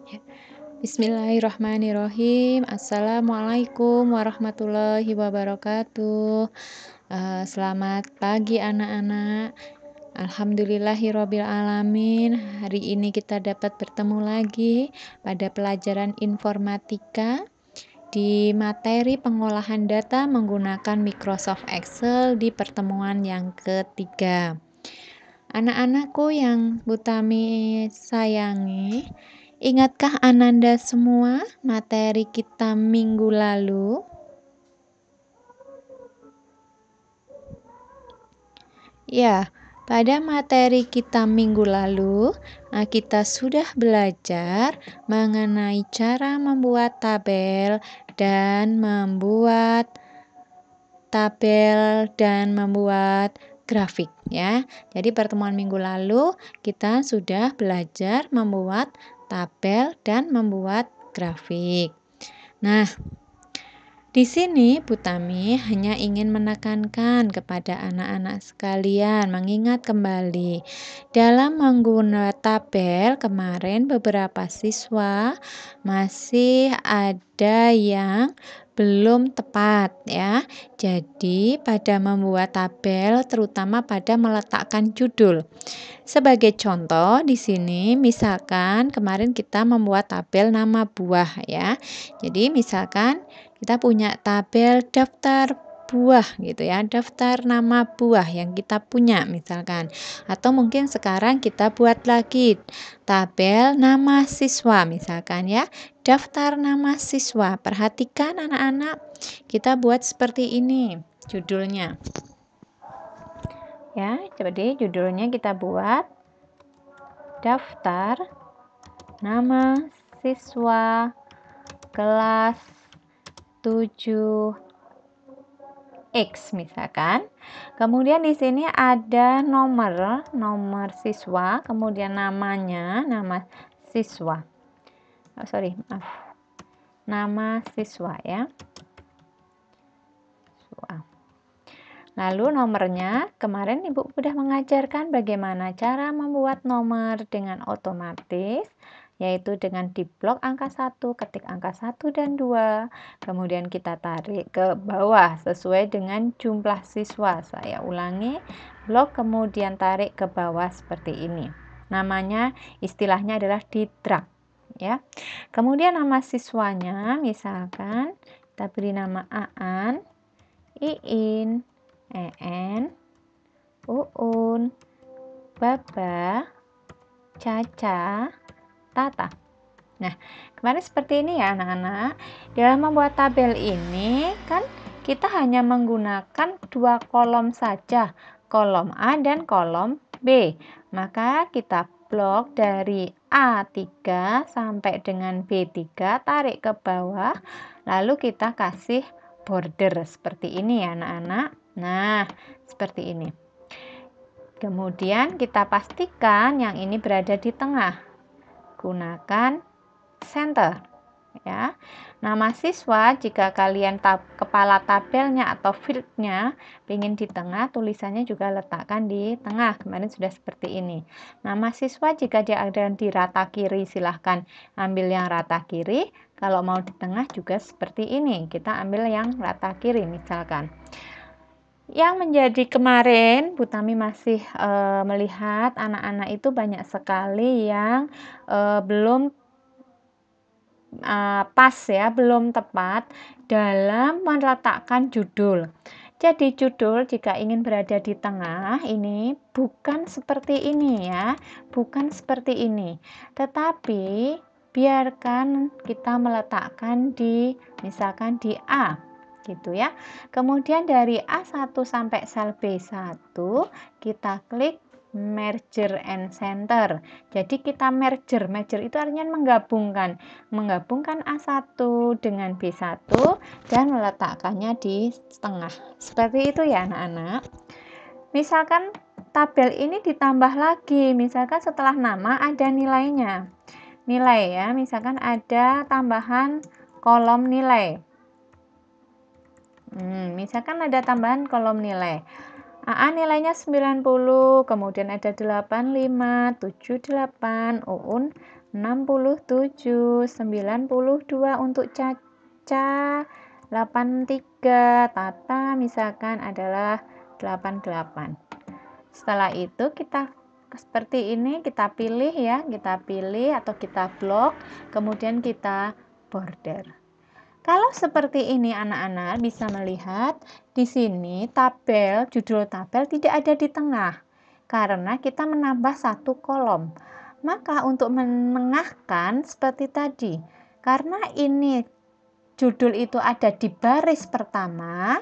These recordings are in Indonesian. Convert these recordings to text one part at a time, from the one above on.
Ya. Bismillahirrahmanirrahim. Assalamualaikum warahmatullahi wabarakatuh. Selamat pagi anak-anak. Alhamdulillahirabbil alamin. Hari ini kita dapat bertemu lagi pada pelajaran informatika di materi pengolahan data menggunakan Microsoft Excel di pertemuan yang ketiga. Anak-anakku yang Butami sayangi, ingatkah Ananda semua materi kita minggu lalu? Ya, pada materi kita minggu lalu, kita sudah belajar mengenai cara membuat tabel dan membuat grafik ya. Jadi pertemuan minggu lalu kita sudah belajar membuat tabel dan membuat grafik. Nah, di sini Butami hanya ingin menekankan kepada anak-anak sekalian mengingat kembali dalam menggunakan tabel kemarin beberapa siswa masih ada yang belum tepat ya. Jadi pada membuat tabel terutama pada meletakkan judul. Sebagai contoh di sini misalkan kemarin kita membuat tabel nama buah ya. Jadi misalkan kita punya tabel daftar buah gitu ya, daftar nama buah yang kita punya misalkan. Atau mungkin sekarang kita buat lagi tabel nama siswa misalkan ya, daftar nama siswa. Perhatikan anak-anak, kita buat seperti ini judulnya. Ya, jadi judulnya kita buat daftar nama siswa kelas 7X misalkan. Kemudian di sini ada nomor siswa, kemudian nama siswa. Nama siswa ya. Lalu nomornya, kemarin Ibu sudah mengajarkan bagaimana cara membuat nomor dengan otomatis, yaitu dengan di blok angka 1, ketik angka 1 dan 2, kemudian kita tarik ke bawah sesuai dengan jumlah siswa. Saya ulangi, blok kemudian tarik ke bawah seperti ini. Namanya istilahnya adalah di drag ya. Kemudian nama siswanya misalkan kita beri nama Aan, Iin, En, Uun, Baba, Caca, Tata. Nah, kemarin seperti ini ya anak-anak. Dalam membuat tabel ini kan kita hanya menggunakan dua kolom saja, kolom A dan kolom B. Maka kita blok dari A3 sampai dengan B3, tarik ke bawah, lalu kita kasih border seperti ini ya anak-anak. Nah, seperti ini. Kemudian kita pastikan yang ini berada di tengah. Gunakan center ya. Nama siswa jika kalian kepala tabelnya atau fieldnya ingin di tengah, tulisannya juga letakkan di tengah. Kemarin sudah seperti ini. Nama siswa jika dia ada di rata kiri silahkan ambil yang rata kiri. Kalau mau di tengah juga seperti ini. Kita ambil yang rata kiri misalkan. Yang menjadi kemarin Butami masih melihat anak-anak itu banyak sekali yang belum pas ya, belum tepat dalam meletakkan judul. Jadi judul jika ingin berada di tengah ini bukan seperti ini ya, bukan seperti ini. Tetapi biarkan kita meletakkan di misalkan di A gitu ya. Kemudian dari A1 sampai sel B1 kita klik merger and center. Jadi kita merger itu artinya menggabungkan A1 dengan B1 dan meletakkannya di tengah. Seperti itu ya anak-anak. Misalkan tabel ini ditambah lagi, misalkan setelah nama ada nilainya. Nilai ya, misalkan ada tambahan kolom nilai. Misalkan ada tambahan kolom nilai. AA nilainya 90, kemudian ada 85, 78, Uun 67, 92 untuk Caca, 83, Tata misalkan adalah 88. Setelah itu kita seperti ini, kita pilih ya, kita pilih atau kita blok, kemudian kita border. Kalau seperti ini anak-anak bisa melihat di sini judul tabel tidak ada di tengah karena kita menambah satu kolom. Maka untuk menengahkan seperti tadi, karena ini judul itu ada di baris pertama,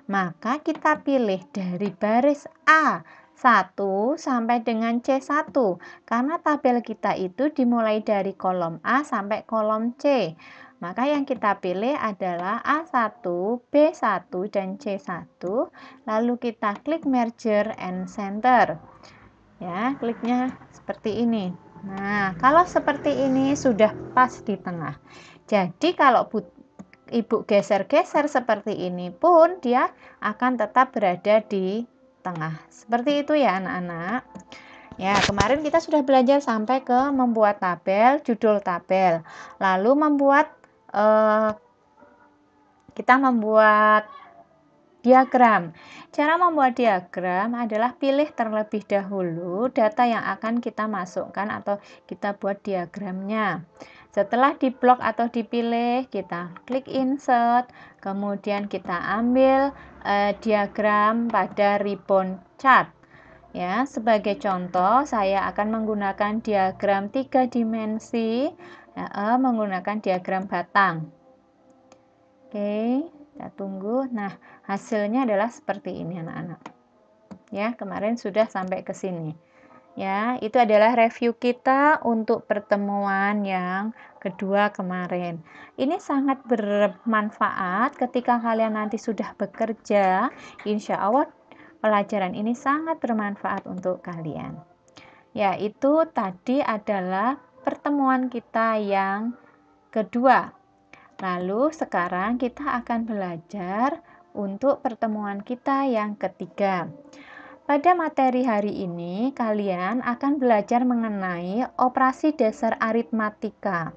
maka kita pilih dari baris A1 sampai dengan C1 karena tabel kita itu dimulai dari kolom A sampai kolom C. Maka yang kita pilih adalah A1, B1, dan C1. Lalu kita klik merger and center. Ya, kliknya seperti ini. Nah, kalau seperti ini sudah pas di tengah. Jadi kalau Ibu geser-geser seperti ini pun dia akan tetap berada di tengah. Seperti itu ya anak-anak. Ya, kemarin kita sudah belajar sampai ke membuat tabel, judul tabel. Lalu kita membuat diagram. Cara membuat diagram adalah pilih terlebih dahulu data yang akan kita masukkan atau kita buat diagramnya. Setelah diblok atau dipilih, kita klik insert, kemudian kita ambil diagram pada ribbon chart. Ya, sebagai contoh, saya akan menggunakan diagram 3 dimensi, menggunakan diagram batang. Oke, kita tunggu. Nah, hasilnya adalah seperti ini anak-anak. Ya, kemarin sudah sampai ke sini. Ya, itu adalah review kita untuk pertemuan yang kedua kemarin. Ini sangat bermanfaat ketika kalian nanti sudah bekerja. Insya Allah pelajaran ini sangat bermanfaat untuk kalian. Ya, itu tadi adalah pertemuan kita yang kedua. Lalu sekarang kita akan belajar untuk pertemuan kita yang ketiga. Pada materi hari ini kalian akan belajar mengenai operasi dasar aritmatika.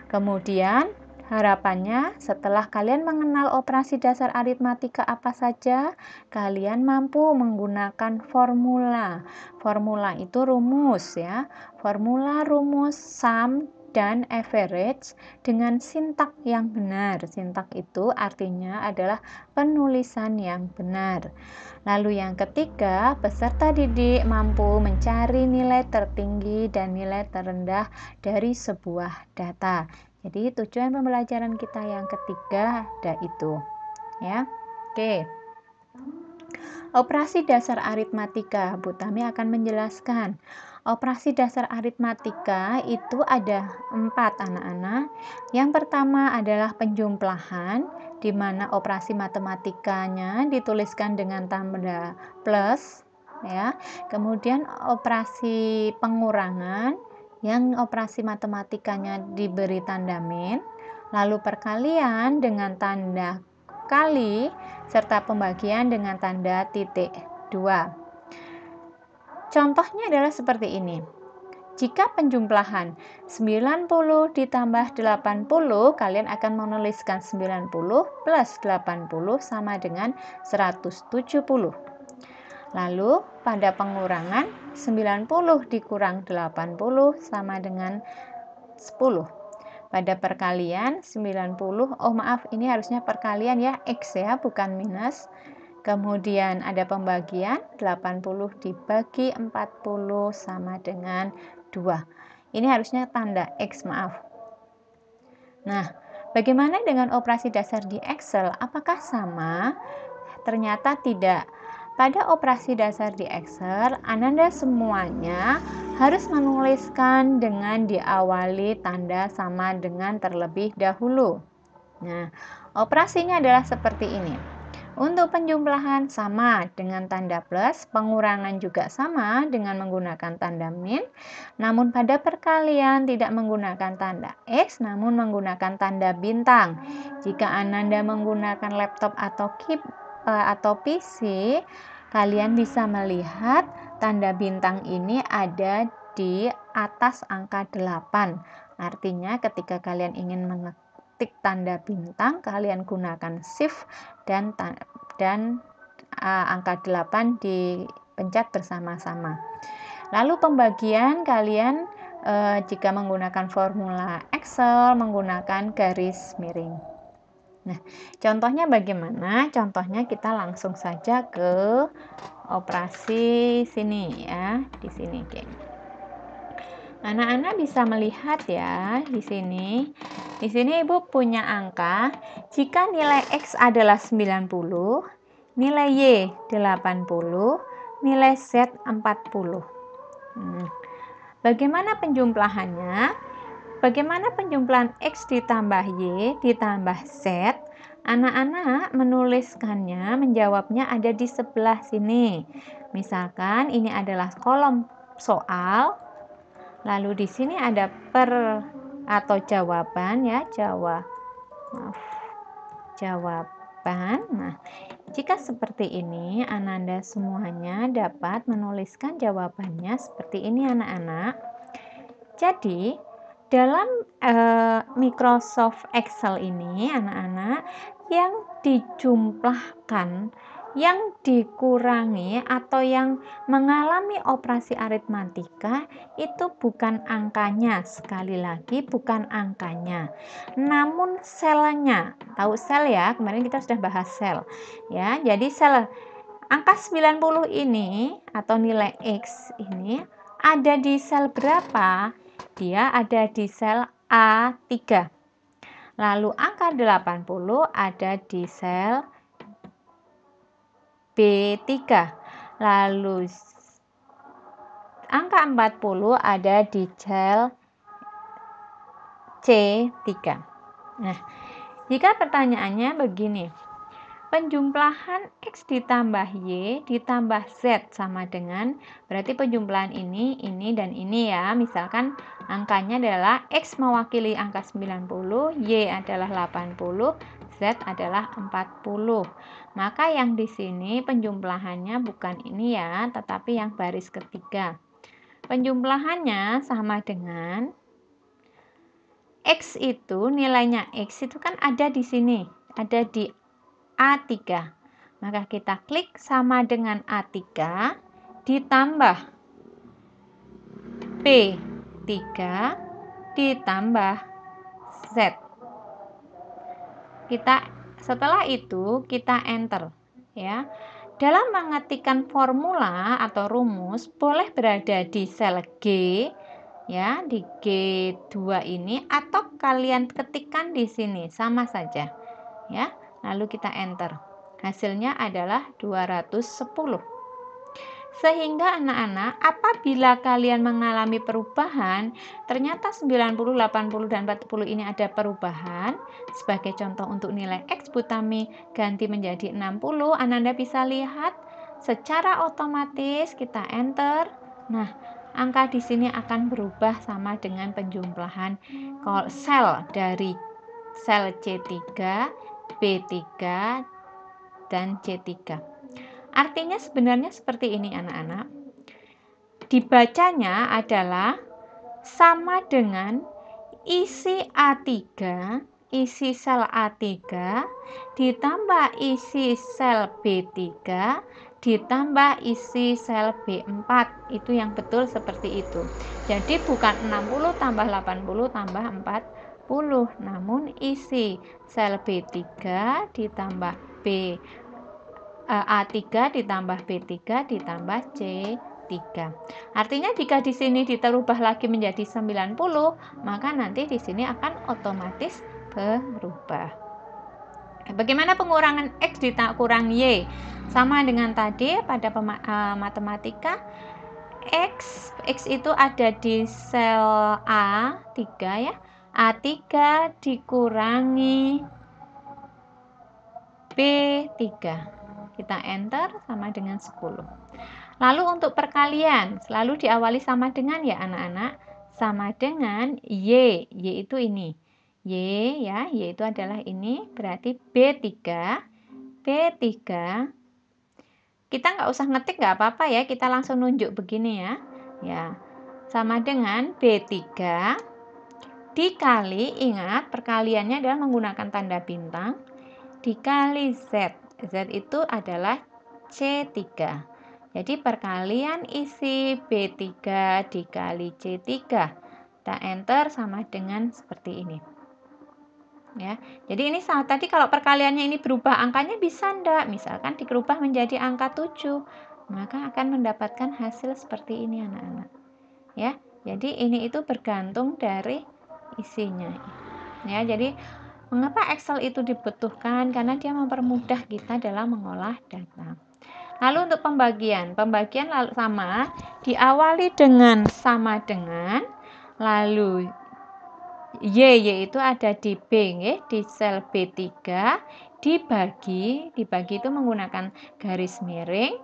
Kemudian harapannya setelah kalian mengenal operasi dasar aritmatika apa saja, kalian mampu menggunakan formula. Formula itu rumus ya. Formula, rumus, sum, dan average dengan sintak yang benar. Sintak itu artinya adalah penulisan yang benar. Lalu yang ketiga, peserta didik mampu mencari nilai tertinggi dan nilai terendah dari sebuah data. Jadi tujuan pembelajaran kita yang ketiga ada itu. Ya. Oke. Operasi dasar aritmatika, Bu Tami akan menjelaskan. Operasi dasar aritmatika itu ada 4 anak-anak. Yang pertama adalah penjumlahan, di mana operasi matematikanya dituliskan dengan tanda plus, ya. Kemudian operasi pengurangan, yang operasi matematikanya diberi tanda min. Lalu perkalian dengan tanda kali, serta pembagian dengan tanda titik 2. Contohnya adalah seperti ini. Jika penjumlahan 90 ditambah 80, kalian akan menuliskan 90 plus 80 sama dengan 170. Lalu pada pengurangan 90 dikurang 80 sama dengan 10. Pada perkalian 90, ini harusnya perkalian ya, X ya, bukan minus. Kemudian ada pembagian 80 dibagi 40 sama dengan 2. Ini harusnya tanda X, maaf. Nah, bagaimana dengan operasi dasar di Excel? Apakah sama? Ternyata tidak. Pada operasi dasar di Excel, Ananda semuanya harus menuliskan dengan diawali tanda sama dengan terlebih dahulu. Nah, operasinya adalah seperti ini. Untuk penjumlahan sama dengan tanda plus, pengurangan juga sama dengan menggunakan tanda min, namun pada perkalian tidak menggunakan tanda X, namun menggunakan tanda bintang. Jika Ananda menggunakan laptop atau PC, kalian bisa melihat tanda bintang ini ada di atas angka 8. Artinya ketika kalian ingin mengetik tanda bintang, kalian gunakan shift dan angka 8 dipencet bersama-sama. Lalu pembagian kalian jika menggunakan formula Excel menggunakan garis miring. Nah, contohnya bagaimana? Contohnya kita langsung saja ke operasi sini ya, di sini geng. Anak-anak bisa melihat ya di sini. Di sini Ibu punya angka, jika nilai X adalah 90, nilai Y 80, nilai Z 40. Bagaimana penjumlahannya? Bagaimana penjumlahan X ditambah Y ditambah Z? Anak-anak menuliskannya, menjawabnya ada di sebelah sini. Misalkan ini adalah kolom soal, lalu di sini ada atau jawaban ya, jawaban. Nah, jika seperti ini, Ananda semuanya dapat menuliskan jawabannya seperti ini anak-anak. Jadi, dalam Microsoft Excel ini anak-anak, yang dijumlahkan, yang dikurangi atau yang mengalami operasi aritmatika itu bukan angkanya, sekali lagi bukan angkanya, namun selnya. Tahu sel ya? Kemarin kita sudah bahas sel ya. Jadi sel angka 90 ini atau nilai X ini ada di sel berapa? Dia ada di sel A3. Lalu angka 80 ada di sel B3. Lalu angka 40 ada di sel C3. Nah, jika pertanyaannya begini, penjumlahan X ditambah Y ditambah Z sama dengan, berarti penjumlahan ini, dan ini ya. Misalkan angkanya adalah X mewakili angka 90, Y adalah 80, Z adalah 40. Maka yang di sini penjumlahannya bukan ini ya, tetapi yang baris ketiga. Penjumlahannya sama dengan X itu, nilainya X itu kan ada di sini, ada di A3. Maka kita klik sama dengan A3 ditambah B3 ditambah Z. Setelah itu kita enter ya. Dalam mengetikkan formula atau rumus boleh berada di sel G ya, di G2 ini, atau kalian ketikkan di sini sama saja ya. Lalu kita enter. Hasilnya adalah 210. Sehingga anak-anak, apabila kalian mengalami perubahan, ternyata 90, 80, dan 40 ini ada perubahan. Sebagai contoh untuk nilai X Butami ganti menjadi 60, Ananda bisa lihat secara otomatis kita enter. Nah, angka di sini akan berubah sama dengan penjumlahan sel dari sel C3, B3, dan C3. Artinya sebenarnya seperti ini anak-anak. Dibacanya adalah sama dengan isi A3, isi sel A3, ditambah isi sel B3, ditambah isi sel B4. Itu yang betul seperti itu. Jadi bukan 60 tambah 80 tambah 40, namun isi sel B3 ditambah A3 ditambah B3 ditambah C3. Artinya jika di sini dirubah lagi menjadi 90, maka nanti di sini akan otomatis berubah. Bagaimana pengurangan X dikurang Y? Sama dengan tadi pada matematika, X itu ada di sel A3 ya. A3 dikurangi B3. Kita enter sama dengan 10. Lalu untuk perkalian selalu diawali sama dengan ya anak-anak, sama dengan Y. Y itu ini. Y ya, Y itu adalah ini, berarti B3. B3. Kita nggak usah ngetik, nggak apa-apa ya, kita langsung nunjuk begini ya. Ya. sama dengan B3 dikali, ingat perkaliannya adalah menggunakan tanda bintang, dikali Z. Z itu adalah C3. Jadi perkalian isi B3 dikali C3. Kita enter sama dengan seperti ini. Ya. Jadi ini saat tadi kalau perkaliannya ini berubah angkanya bisa enggak? Misalkan diubah menjadi angka 7, maka akan mendapatkan hasil seperti ini anak-anak. Ya. Jadi ini itu bergantung dari isinya. Ya, jadi mengapa Excel itu dibutuhkan? Karena dia mempermudah kita dalam mengolah data. Lalu untuk pembagian lalu sama, diawali dengan sama dengan, lalu Y itu ada di B, di sel B3, dibagi itu menggunakan garis miring,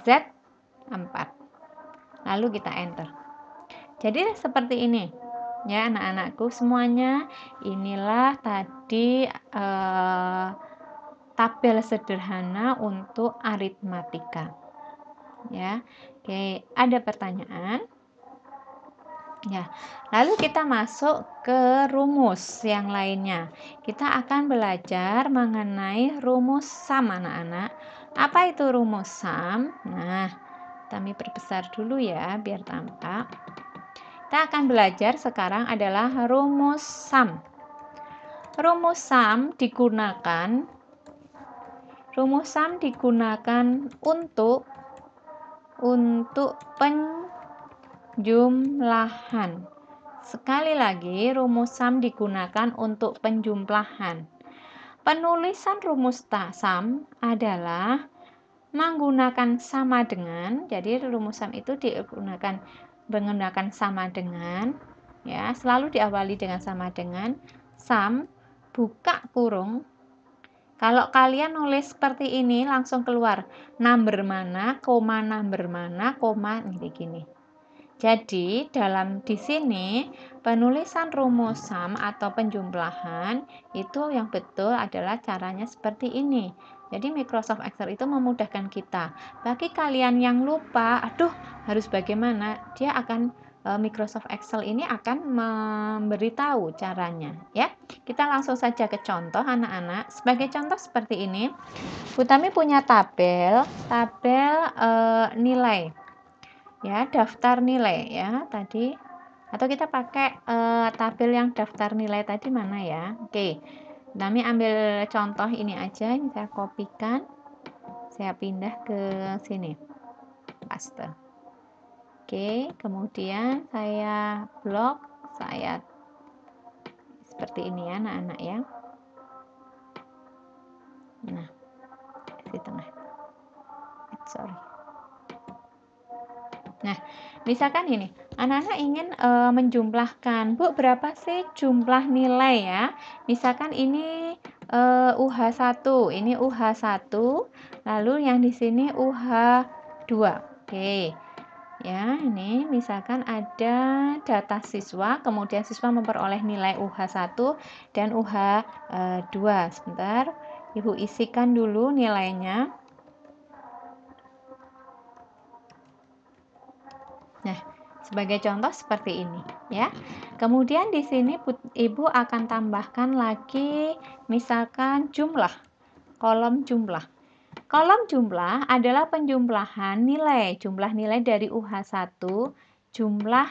Z4. Lalu kita enter. Jadi seperti ini. Ya anak-anakku semuanya, inilah tadi tabel sederhana untuk aritmatika. Ya, oke, ada pertanyaan? Ya, lalu kita masuk ke rumus yang lainnya. Kita akan belajar mengenai rumus sum anak-anak. Apa itu rumus sum? Nah, kami perbesar dulu ya biar tampak. Kita akan belajar sekarang adalah rumus sum. Rumus sum digunakan untuk penjumlahan. Sekali lagi, rumus sum digunakan untuk penjumlahan. Penulisan rumus sum adalah menggunakan sama dengan. Jadi rumus sum itu digunakan menggunakan sama dengan, ya, selalu diawali dengan sama dengan, sum, buka kurung. Kalau kalian nulis seperti ini langsung keluar number mana, koma number mana, koma gini. Jadi di sini penulisan rumus sum atau penjumlahan itu yang betul adalah caranya seperti ini. Jadi Microsoft Excel itu memudahkan kita. Bagi kalian yang lupa, aduh harus bagaimana, Microsoft Excel ini akan memberitahu caranya. Ya, kita langsung saja ke contoh anak-anak. Sebagai contoh seperti ini, Bu Tami punya tabel nilai. Ya, daftar nilai ya tadi, atau kita pakai tabel yang daftar nilai tadi mana ya. Oke, kami ambil contoh ini aja, ini saya kopikan, saya pindah ke sini, paste. Oke, kemudian saya blok, saya seperti ini ya anak-anak ya. Nah, di tengah, sorry. Nah, misalkan ini, anak-anak ingin menjumlahkan, Bu, berapa sih jumlah nilai ya? Misalkan ini UH1, ini UH1, lalu yang di sini UH2. Oke. Ya, ini misalkan ada data siswa, kemudian siswa memperoleh nilai UH1 dan UH2. Sebentar, Ibu isikan dulu nilainya. Nah, sebagai contoh seperti ini ya. Kemudian di sini Ibu akan tambahkan lagi misalkan jumlah, kolom jumlah. Kolom jumlah adalah penjumlahan nilai, jumlah nilai dari UH1, jumlah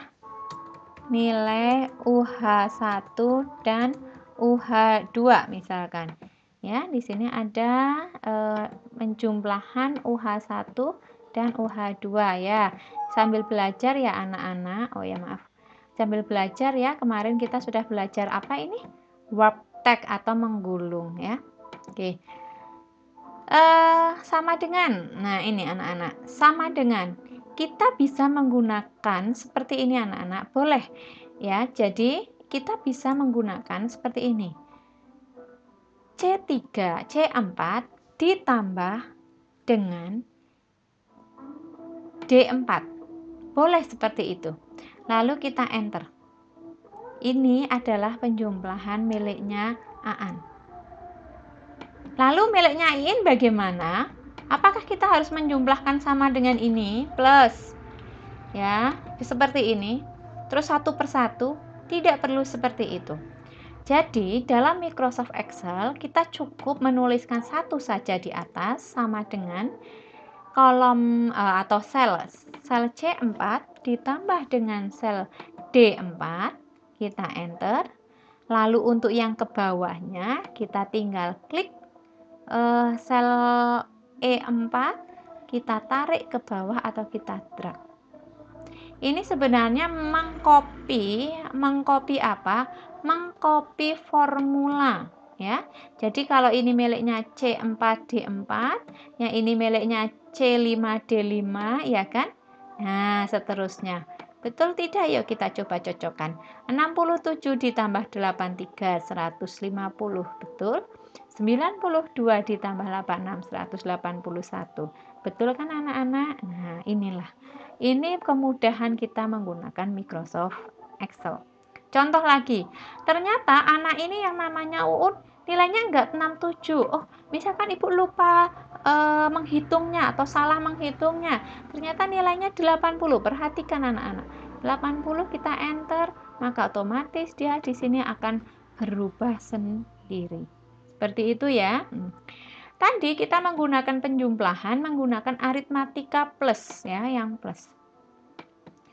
nilai UH1 dan UH2 misalkan. Ya, di sini ada penjumlahan UH1 dan UH2 ya. Sambil belajar ya anak-anak. Oh ya maaf. Sambil belajar ya. Kemarin kita sudah belajar apa ini? Warp text atau menggulung ya. Oke. Sama dengan. Nah, ini anak-anak. Sama dengan. Kita bisa menggunakan seperti ini anak-anak. Boleh ya. Jadi kita bisa menggunakan seperti ini. C3, C4 ditambah dengan D4. Boleh seperti itu. Lalu kita enter. Ini adalah penjumlahan miliknya Aan. Lalu miliknya Iin bagaimana? Apakah kita harus menjumlahkan sama dengan ini? Plus. Ya, seperti ini, terus satu persatu, tidak perlu seperti itu. Jadi, dalam Microsoft Excel, kita cukup menuliskan satu saja di atas sama dengan kolom atau sel C4 ditambah dengan sel D4, kita enter. Lalu untuk yang ke bawahnya, kita tinggal klik sel E4, kita tarik ke bawah atau kita drag. Ini sebenarnya mengcopy apa? Mengcopy formula, ya. Jadi kalau ini miliknya C4 D4, yang ini miliknya C5 D5, ya kan? Nah, seterusnya. Betul tidak? Yuk kita coba cocokkan. 67 ditambah 83 150, betul? 92 ditambah 86 181. Betul kan anak-anak? Nah, inilah. Ini kemudahan kita menggunakan Microsoft Excel. Contoh lagi, ternyata anak ini yang namanya Uun nilainya enggak 67. Oh, misalkan ibu lupa menghitungnya atau salah menghitungnya. Ternyata nilainya 80. Perhatikan anak-anak. 80 kita enter, maka otomatis dia di sini akan berubah sendiri. Seperti itu ya. Tadi kita menggunakan penjumlahan menggunakan aritmatika plus ya, yang plus.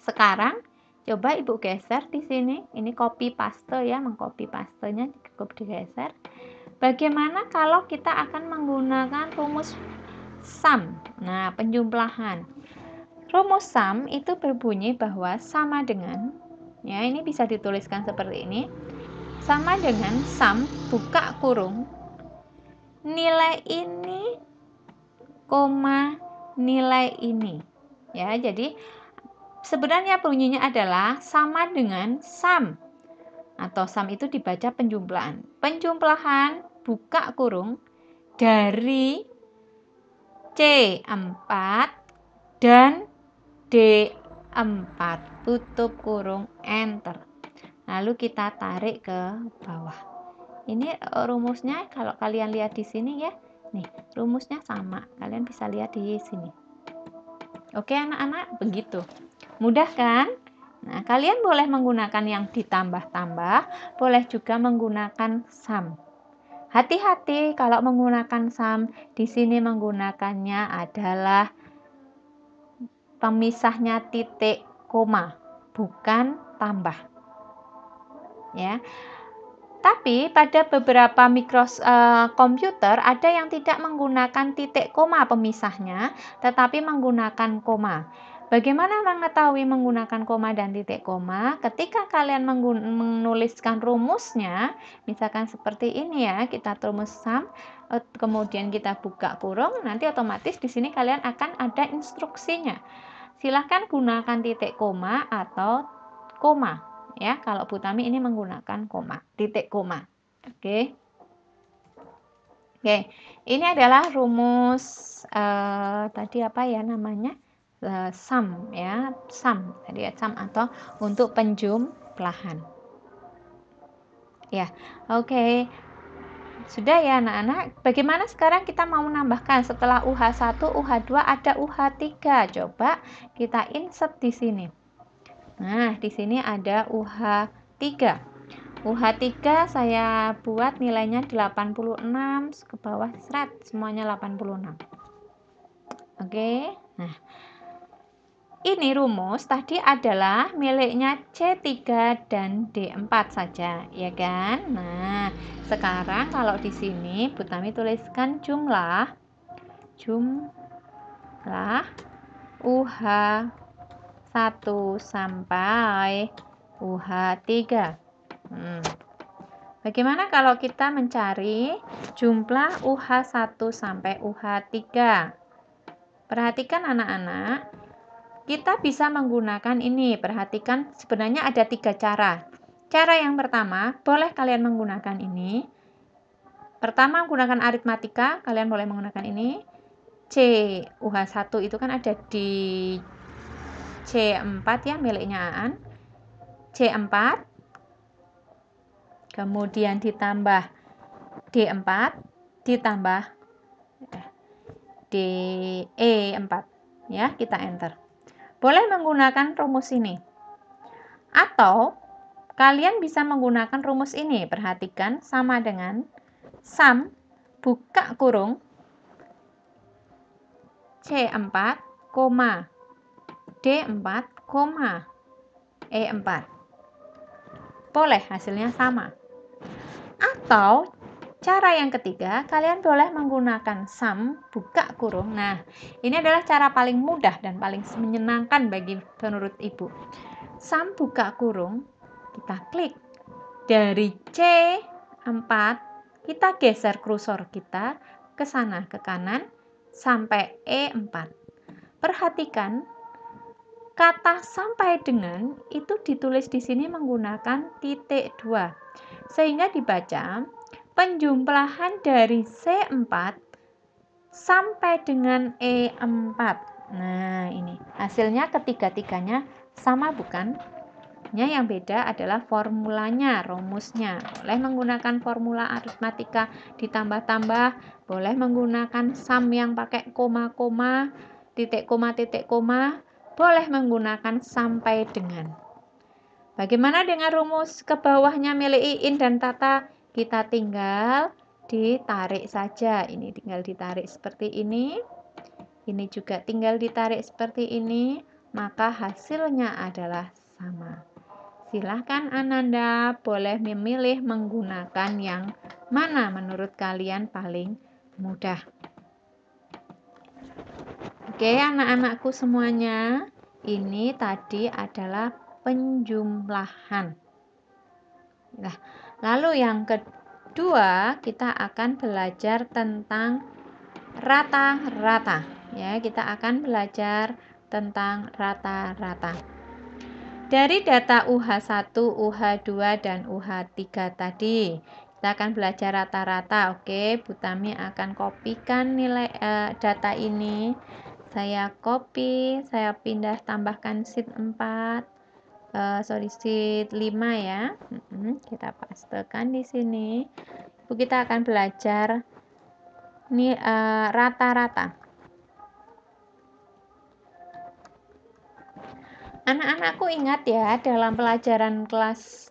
Sekarang coba ibu geser di sini. Ini copy paste ya, mengcopy pastenya cukup digeser. Bagaimana kalau kita akan menggunakan rumus sum? Nah, penjumlahan. Rumus sum itu berbunyi bahwa sama dengan, ya ini bisa dituliskan seperti ini. Sama dengan sum buka kurung nilai ini, koma nilai ini. Ya, jadi sebenarnya bunyinya adalah sama dengan sum. Atau sum itu dibaca penjumlahan. Penjumlahan buka kurung dari C4 dan D4. Tutup kurung, enter. Lalu kita tarik ke bawah. Ini rumusnya kalau kalian lihat di sini ya. Nih, rumusnya sama. Kalian bisa lihat di sini. Oke, anak-anak, begitu. Mudah kan? Nah, kalian boleh menggunakan yang ditambah-tambah, boleh juga menggunakan sum. Hati-hati kalau menggunakan sum, di sini menggunakannya adalah pemisahnya titik koma, bukan tambah. Ya. Tapi pada beberapa komputer ada yang tidak menggunakan titik koma pemisahnya, tetapi menggunakan koma. Bagaimana mengetahui menggunakan koma dan titik koma? Ketika kalian menuliskan rumusnya, misalkan seperti ini ya, kita rumus sum, kemudian kita buka kurung, nanti otomatis di sini kalian akan ada instruksinya. Silahkan gunakan titik koma atau koma. Ya, kalau Butami ini menggunakan koma, titik koma. Oke. Ini adalah rumus tadi apa ya namanya? Sum ya, sum. Tadi sum atau untuk penjumlahan. Ya, oke. Sudah ya anak-anak. Bagaimana sekarang kita mau menambahkan setelah UH1, UH2 ada UH3. Coba kita insert di sini. Nah, di sini ada UH3. UH3 saya buat nilainya 86, ke bawah seret, semuanya 86. Oke, nah. Ini rumus tadi adalah miliknya C3 dan D4 saja, ya kan? Nah, sekarang kalau di sini Butami tuliskan jumlah UH1 sampai UH3. Bagaimana kalau kita mencari jumlah UH1 sampai UH3? Perhatikan anak-anak, kita bisa menggunakan ini. Perhatikan sebenarnya ada 3 cara. Cara yang pertama, boleh kalian menggunakan ini. Pertama, menggunakan aritmatika, kalian boleh menggunakan ini. UH1 itu kan ada di C4 ya, miliknya Aan. C4, kemudian ditambah D4, ditambah DE4 ya, kita enter. boleh menggunakan rumus ini. Atau kalian bisa menggunakan rumus ini. Perhatikan, sama dengan sum buka kurung C4, D4, E4. Boleh, hasilnya sama. Atau cara yang ketiga, kalian boleh menggunakan sum buka kurung. Nah, ini adalah cara paling mudah dan paling menyenangkan bagi menurut Ibu. Sum buka kurung, kita klik. Dari C4, kita geser kursor kita ke sana, ke kanan, sampai E4. Perhatikan, kata sampai dengan itu ditulis di sini menggunakan titik 2. Sehingga dibaca, penjumlahan dari C4 sampai dengan E4. Nah, ini hasilnya ketiga-tiganya sama, bukan? Yang beda adalah formulanya, rumusnya. Boleh menggunakan formula aritmatika ditambah-tambah, boleh menggunakan sum yang pakai koma-koma, titik koma, boleh menggunakan sampai dengan. Bagaimana dengan rumus ke bawahnya milik Iin dan Tata? Kita tinggal ditarik saja. Ini tinggal ditarik seperti ini. Ini juga tinggal ditarik seperti ini. Maka hasilnya adalah sama. Silahkan Ananda boleh memilih menggunakan yang mana menurut kalian paling mudah. Oke, anak-anakku semuanya, ini tadi adalah penjumlahan. Nah, lalu yang kedua, kita akan belajar tentang rata-rata. Ya, kita akan belajar tentang rata-rata. Dari data UH1, UH2, dan UH3 tadi, kita akan belajar rata-rata. Oke, Bu Tami akan kopikan nilai data ini. Saya copy, saya pindah tambahkan sheet 4. Sheet 5 ya. Kita pastekan di sini. Kita akan belajar ini rata-rata. Anak-anakku ingat ya, dalam pelajaran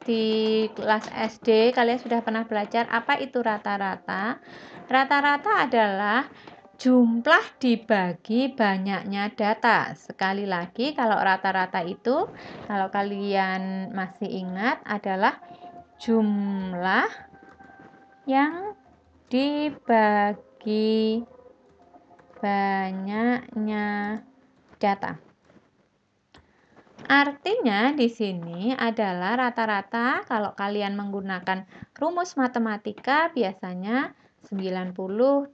di kelas SD, kalian sudah pernah belajar apa itu rata-rata? Rata-rata adalah jumlah dibagi banyaknya data. Sekali lagi, kalau rata-rata itu, kalau kalian masih ingat, adalah jumlah yang dibagi banyaknya data. Artinya di sini adalah rata-rata kalau kalian menggunakan rumus matematika biasanya 90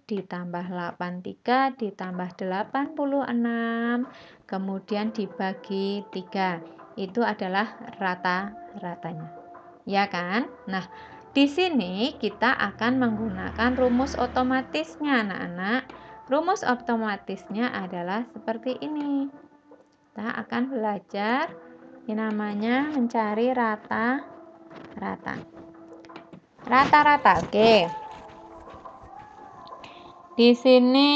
ditambah 83 ditambah 86 kemudian dibagi 3. Itu adalah rata-ratanya. Ya kan? Nah, di sini kita akan menggunakan rumus otomatisnya, anak-anak. Rumus otomatisnya adalah seperti ini. Kita akan belajar yang namanya mencari rata-rata. Rata-rata, oke. Di sini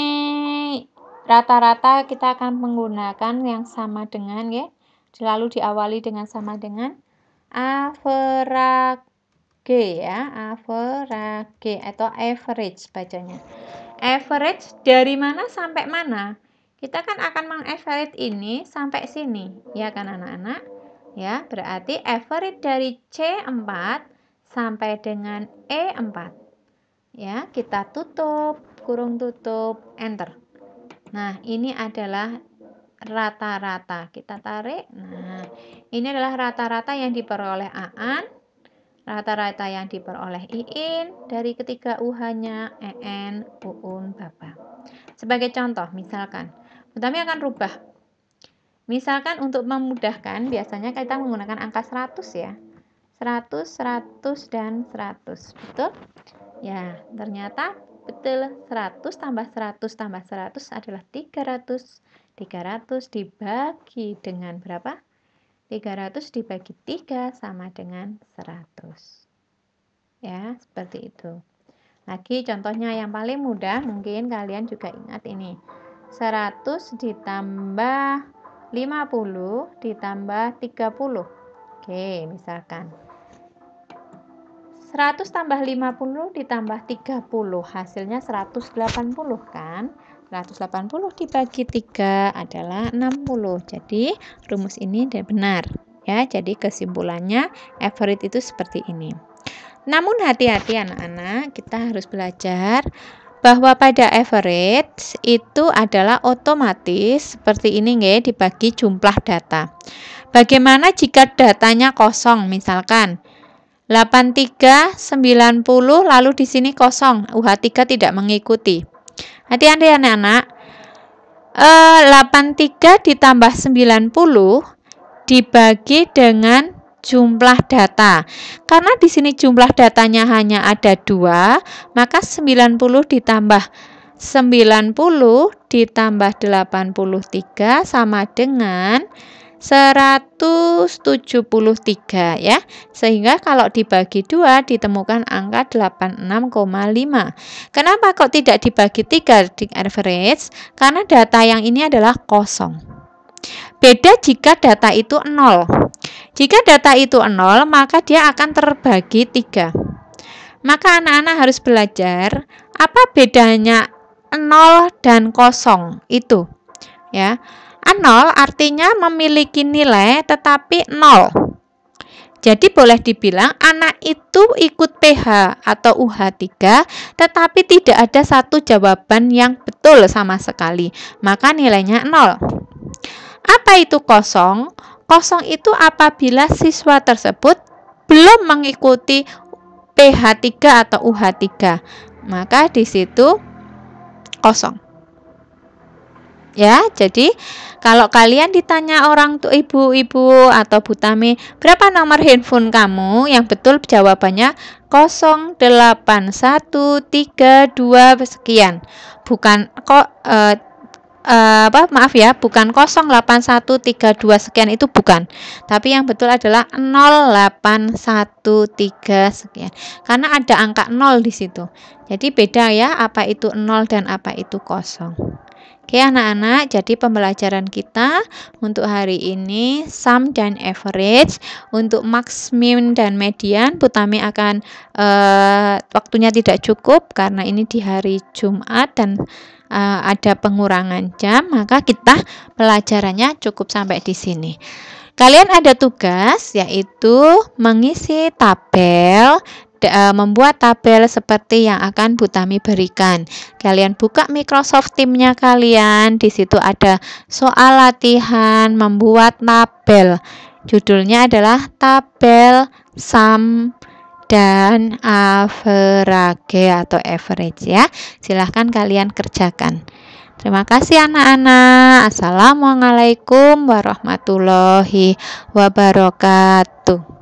rata-rata kita akan menggunakan yang sama dengan ya. Selalu diawali dengan sama dengan average ya, average atau average bacanya. Average dari mana sampai mana? Kita kan akan mengaverage ini sampai sini, ya kan anak-anak? Ya, berarti average dari C4 sampai dengan E4. Ya, kita tutup, kurung tutup, enter. Nah, ini adalah rata-rata. Kita tarik. Nah, ini adalah rata-rata yang diperoleh Aan, rata-rata yang diperoleh Iin, dari ketiga UH-nya, EN, Uun, Baba. Sebagai contoh, misalkan, Utami akan rubah. Misalkan untuk memudahkan, biasanya kita menggunakan angka 100 ya. 100, 100, dan 100. Betul? Ya, ternyata betul. 100 tambah 100 tambah 100 adalah 300. 300 dibagi dengan berapa? 300 dibagi 3 sama dengan 100. Ya, seperti itu. Lagi contohnya yang paling mudah, mungkin kalian juga ingat ini. 100 ditambah 50 ditambah 30. Oke, misalkan 100 tambah 50 ditambah 30, hasilnya 180 kan? 180 dibagi 3 adalah 60. Jadi, rumus ini benar. Ya, jadi kesimpulannya average itu seperti ini. Namun hati-hati anak-anak, kita harus belajar bahwa pada average itu adalah otomatis seperti ini nggih, dibagi jumlah data. Bagaimana jika datanya kosong, misalkan 83, 90, lalu di sini kosong, UH3 tidak mengikuti. Hati-hati anak-anak, 83 ditambah 90 dibagi dengan jumlah data. Karena di sini jumlah datanya hanya ada 2, maka 90 ditambah 90 ditambah 83 sama dengan 173 ya. Sehingga kalau dibagi 2 ditemukan angka 86,5. Kenapa kok tidak dibagi 3 di average? Karena data yang ini adalah kosong. Beda jika data itu 0. Jika data itu 0, maka dia akan terbagi 3. Maka anak-anak harus belajar apa bedanya 0 dan kosong itu. Ya. 0 artinya memiliki nilai tetapi 0. Jadi boleh dibilang anak itu ikut pH atau UH3 tetapi tidak ada satu jawaban yang betul sama sekali. Maka nilainya 0. Apa itu kosong? Kosong itu apabila siswa tersebut belum mengikuti pH 3 atau UH3. Maka di situ kosong. Ya, jadi kalau kalian ditanya orang tuh ibu-ibu atau Bu Tami, berapa nomor handphone kamu? Yang betul jawabannya 08132 sekian. Bukan kok maaf ya, bukan 08132 sekian, itu bukan. Tapi yang betul adalah 0813 sekian. Karena ada angka 0 di situ. Jadi beda ya, apa itu 0 dan apa itu kosong. Oke anak-anak, jadi pembelajaran kita untuk hari ini sum dan average. Untuk max, min, dan median Bu Tami akan waktunya tidak cukup karena ini di hari Jumat dan ada pengurangan jam, maka kita pelajarannya cukup sampai di sini. Kalian ada tugas yaitu mengisi tabel, membuat tabel seperti yang akan Bu Tami berikan. Kalian buka Microsoft Teams-nya kalian, di situ ada soal latihan membuat tabel. Judulnya adalah tabel sum dan average atau average ya. Silahkan kalian kerjakan. Terima kasih anak-anak. Assalamualaikum warahmatullahi wabarakatuh.